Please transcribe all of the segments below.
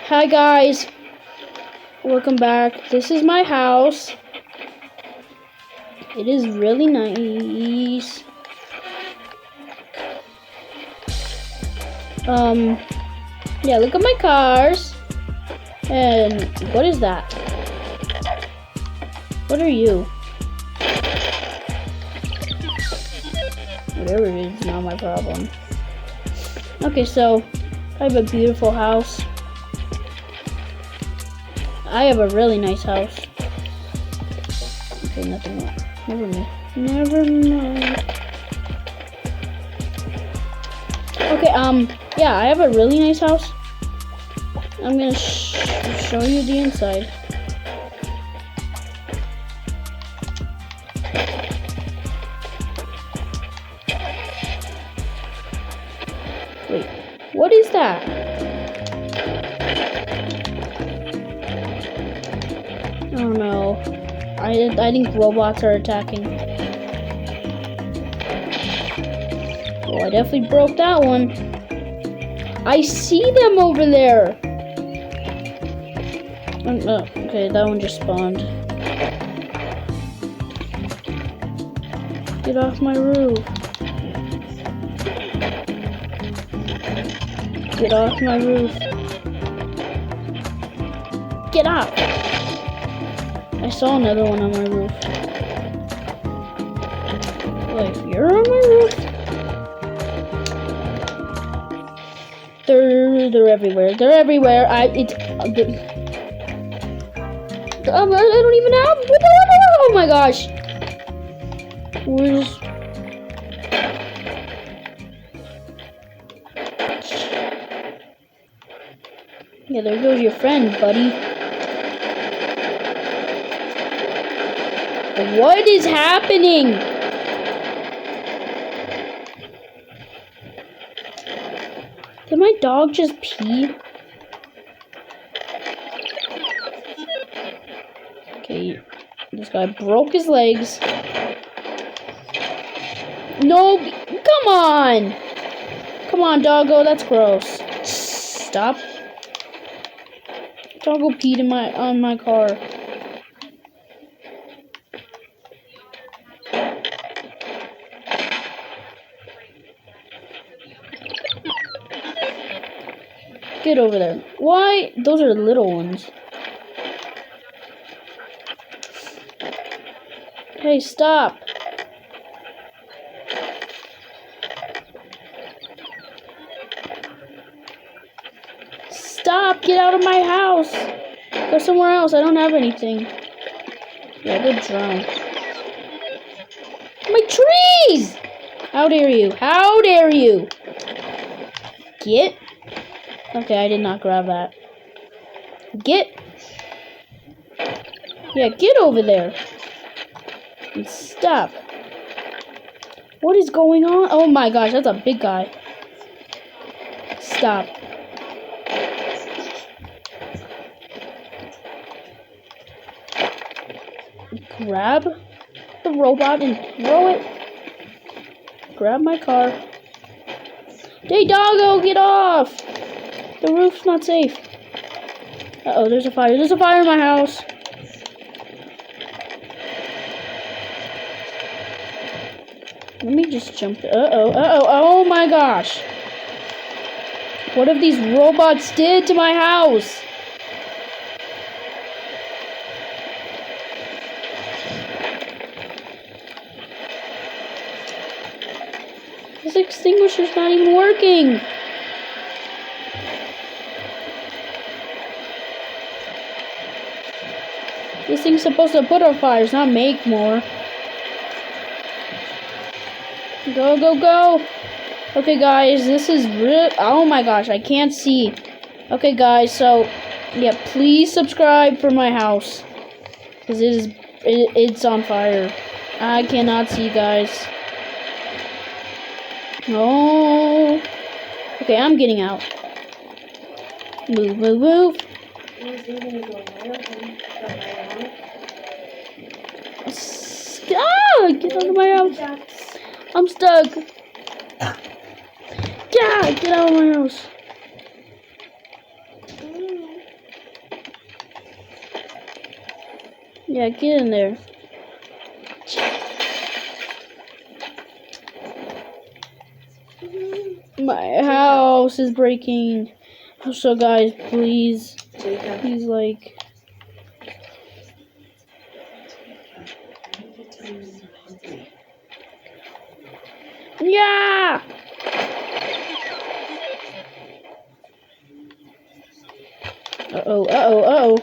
Hi guys, welcome back. This is my house. It is really nice. Yeah, look at my cars. And what is that? What are you? Whatever it is, not my problem. Okay, so I have a beautiful house. I have a really nice house. Okay, nothing more. Never mind. Never mind. Okay, yeah, I have a really nice house. I'm gonna show you the inside. Wait, what is that? Oh no. I think robots are attacking. Oh, I definitely broke that one. I see them over there. Oh, okay, that one just spawned. Get off my roof. Get off my roof. Get up! I saw another one on my roof. Wait, you're on my roof? They're everywhere. They're everywhere. I don't even have. What the hell? Oh my gosh! Where's? Yeah, there goes your friend, buddy. What is happening? Did my dog just pee? Okay, this guy broke his legs. No, come on! Come on, doggo, that's gross. Stop. Doggo peed on my car. Get over there. Why? Those are little ones. Hey, stop. Stop! Get out of my house! Go somewhere else. I don't have anything. Yeah, go drown. My trees! How dare you? How dare you? Get. Okay, I did not grab that. Get. Yeah, get over there. And stop. What is going on? Oh my gosh, that's a big guy. Stop. Grab the robot and throw it. Grab my car. Hey, doggo, get off! The roof's not safe. Uh-oh, there's a fire. There's a fire in my house. Let me just jump. Uh-oh, uh-oh, oh my gosh. What have these robots did to my house? This extinguisher's not even working. This thing's supposed to put out fires, not make more. Go, go, go. Okay, guys, this is real. Oh my gosh, I can't see. Okay, guys, so, yeah, please subscribe for my house. Because it's on fire. I cannot see, guys. No. Okay, I'm getting out. Move, move, move. Ah, get out of my house. I'm stuck. Yeah, get out of my house. Yeah, get in there. My house is breaking. So guys, please like. Yeah! Uh-oh, uh-oh, uh-oh.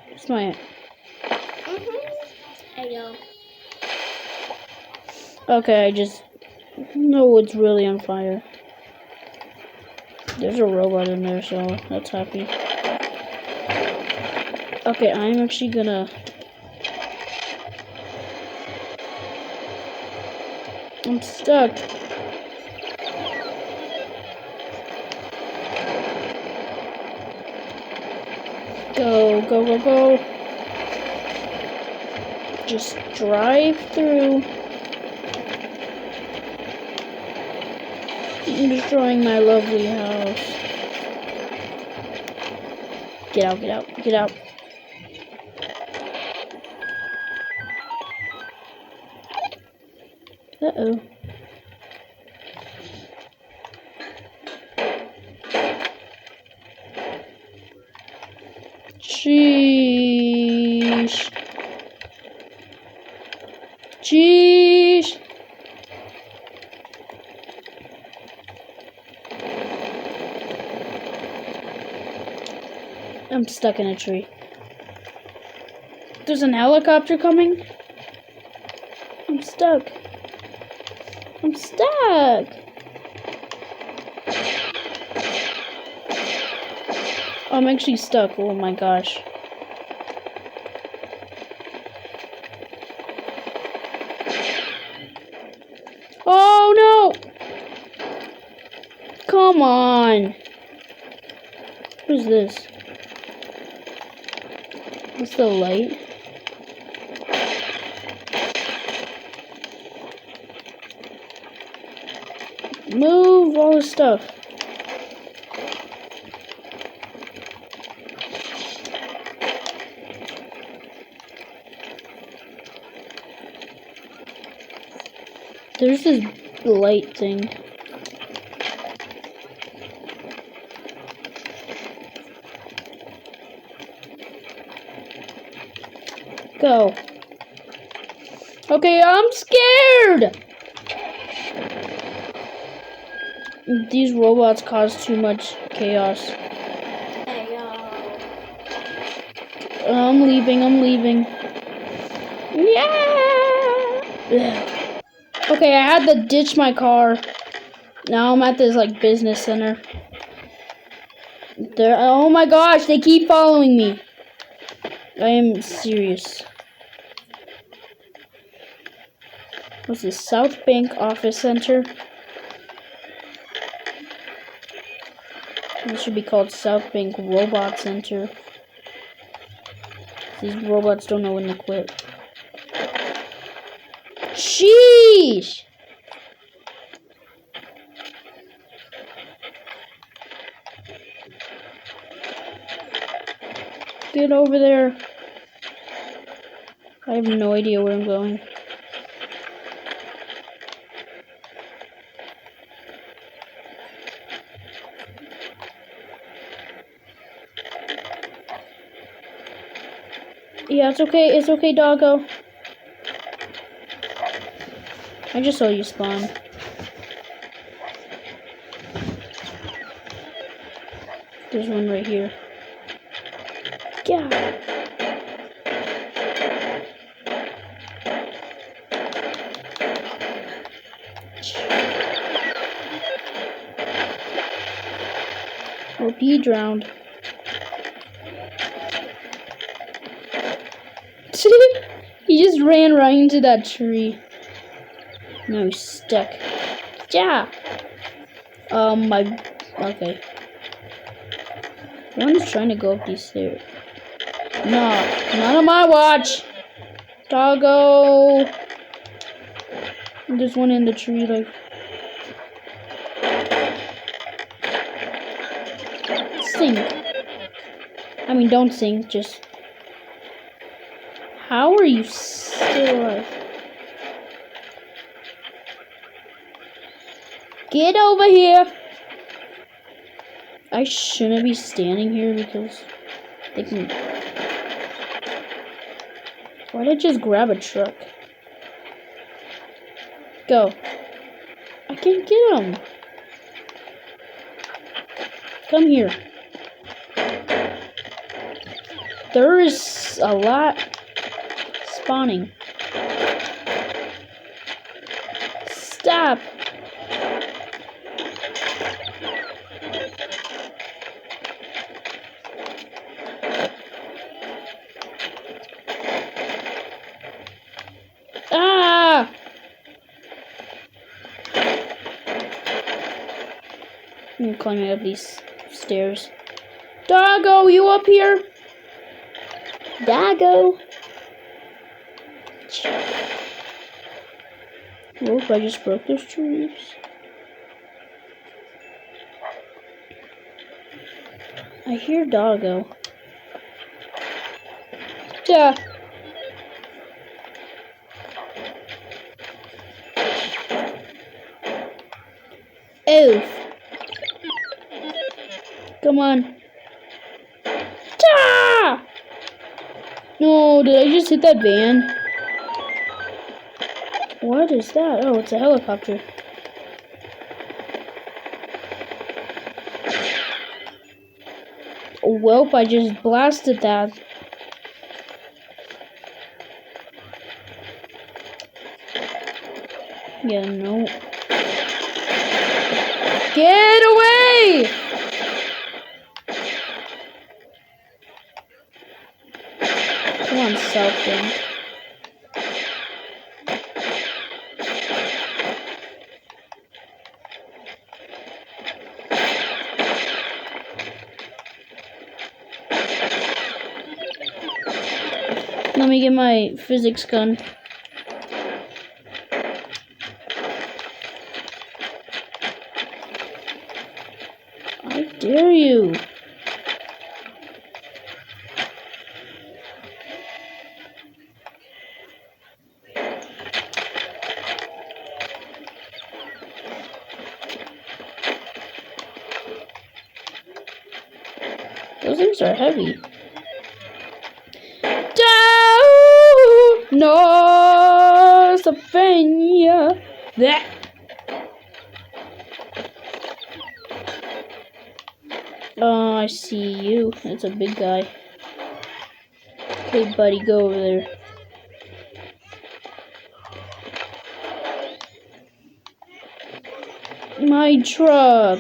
What's my... Okay, I just know it's really on fire. There's a robot in there, so that's happy. Okay, I'm actually gonna... I'm stuck. Go, go, go, go. Just drive through. I'm destroying my lovely house. Get out, get out, get out. Uh-oh. Sheesh. Sheesh. I'm stuck in a tree. There's an helicopter coming. I'm stuck. I'm stuck. I'm actually stuck. Oh my gosh. Oh no! Come on. Who's this? What's the light? Move all the stuff. There's this light thing. Go. Okay, I'm scared! These robots cause too much chaos. I'm leaving, I'm leaving. Yeah! Okay, I had to ditch my car. Now I'm at this, like, business center. Oh my gosh, they keep following me. I am serious. What's this? South Bank Office Center? This should be called South Bank Robot Center. These robots don't know when to quit. Sheesh! Get over there. I have no idea where I'm going. Yeah, it's okay, doggo. I just saw you spawn. There's one right here. Yeah. Hope he drowned. He just ran right into that tree. Now he's stuck. Yeah. Okay. One is trying to go up these stairs. No, not on my watch. Doggo. There's one in the tree, like. Sing. I mean, don't sing, just How are you still alive? Get over here! I shouldn't be standing here because they can... Why'd I just grab a truck? Go. I can't get him. Come here. There is a lot spawning. Stop. Ah! I'm climbing up these stairs. Doggo, you up here? Doggo. Whoop, I just broke those trees. I hear Doggo. Yeah. Oof. Come on. Ah! No, did I just hit that van? What is that? Oh, it's a helicopter. Welp, I just blasted that. Yeah, no. Get away! Come on, Southland. Let me get my physics gun. I dare you. Those things are heavy. No, Savannah. That. Oh, I see you. That's a big guy. Okay, buddy, go over there. My truck.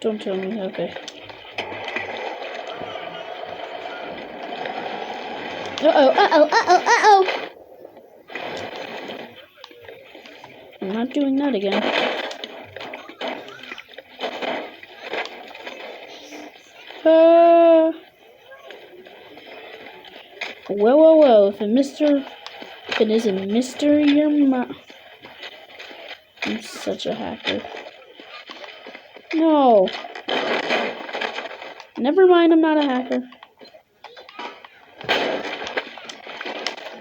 Don't tell me. Okay. Uh-oh. I'm not doing that again. Well, if it isn't Mr. Your Mom. I'm such a hacker. No. Never mind, I'm not a hacker.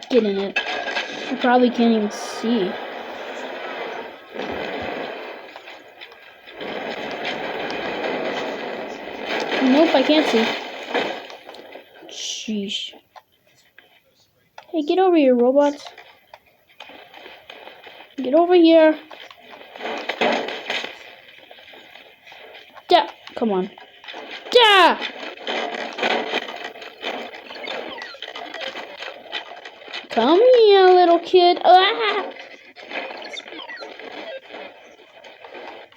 Get in it. I probably can't even see. Nope, I can't see. Sheesh. Hey, get over here, robots. Get over here. Yeah, come on. Yeah! Come here, little kid. Ah!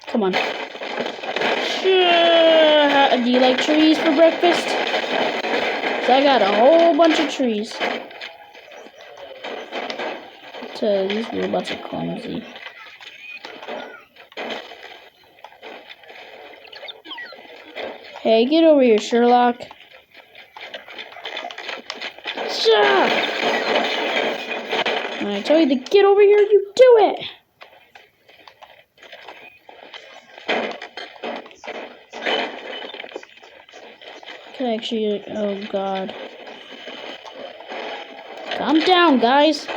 Come on. Do you like trees for breakfast? 'Cause I got a whole bunch of trees. So these robots are clumsy. Hey, get over here, Sherlock. When I tell you to get over here, you do it. Can I actually? Oh God. Calm down, guys.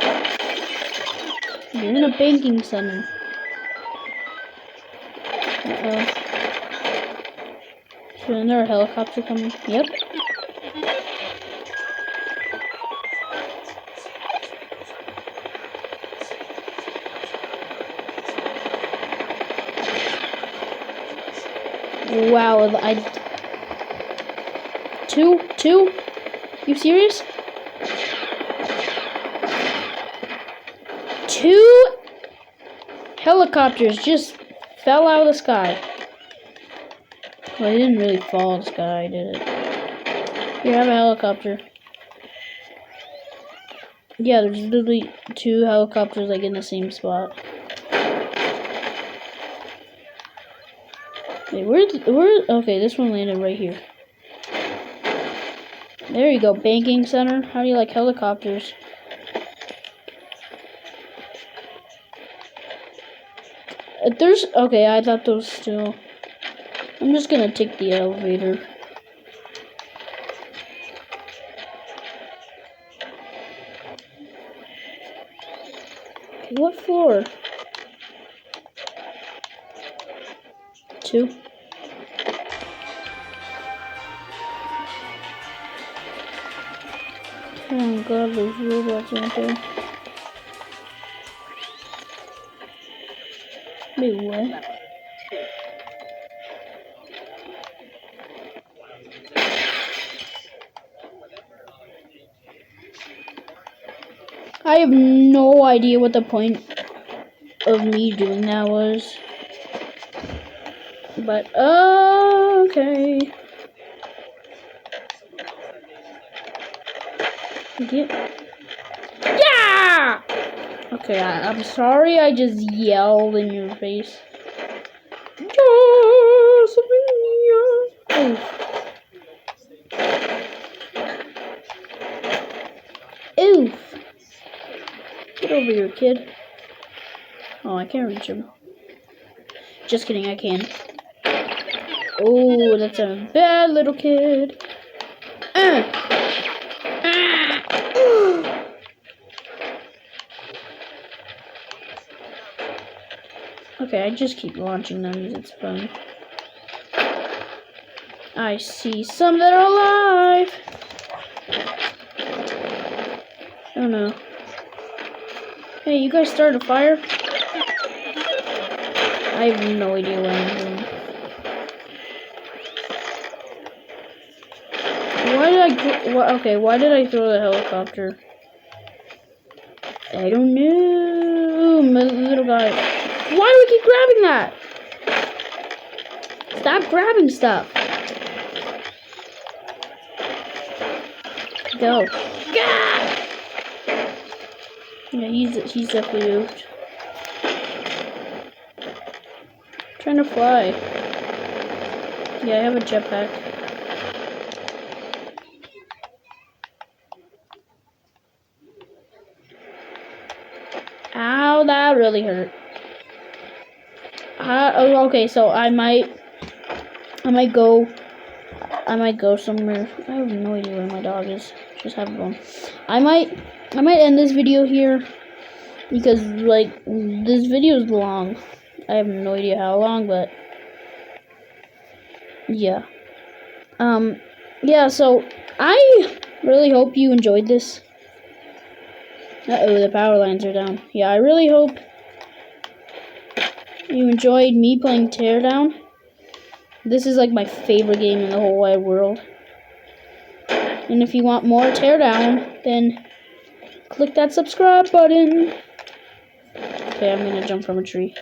You're in a banking center. Uh-oh. Is there a helicopter coming? Yep. Wow, two? You serious? 2 helicopters just fell out of the sky. Well, it didn't really fall out of the sky, did it? Here, have a helicopter. Yeah, there's literally 2 helicopters like in the same spot. Wait, where? Okay, this one landed right here. There you go, banking center. How do you like helicopters? Okay, I thought those still. I'm just gonna take the elevator. Okay, what floor? 2. Oh god, those robots aren't there. Wait, what? I have no idea what the point of me doing that was. But, okay. Yeah! Okay, I'm sorry I just yelled in your face. Oof. Get over here, kid. Oh, I can't reach him. Just kidding, I can. Oh, that's a bad little kid. Okay, I just keep launching them because it's fun. I see some that are alive. Oh no. Hey, you guys started a fire? I have no idea what I'm doing. Why did I throw the helicopter? I don't know, my little guy. Why do we keep grabbing that? Stop grabbing stuff. Go. Gah! Yeah, he's definitely moved. Trying to fly. Yeah, I have a jetpack. Ow, that really hurt. Okay, so I might go somewhere. I have no idea where my dog is. Just have it going. I might end this video here because like this video is long. I have no idea how long, but yeah. Yeah. So I really hope you enjoyed this. The power lines are down. Yeah, I really hope you enjoyed me playing Teardown. This is like my favorite game in the whole wide world. And if you want more Teardown, then click that subscribe button. Okay, I'm gonna jump from a tree.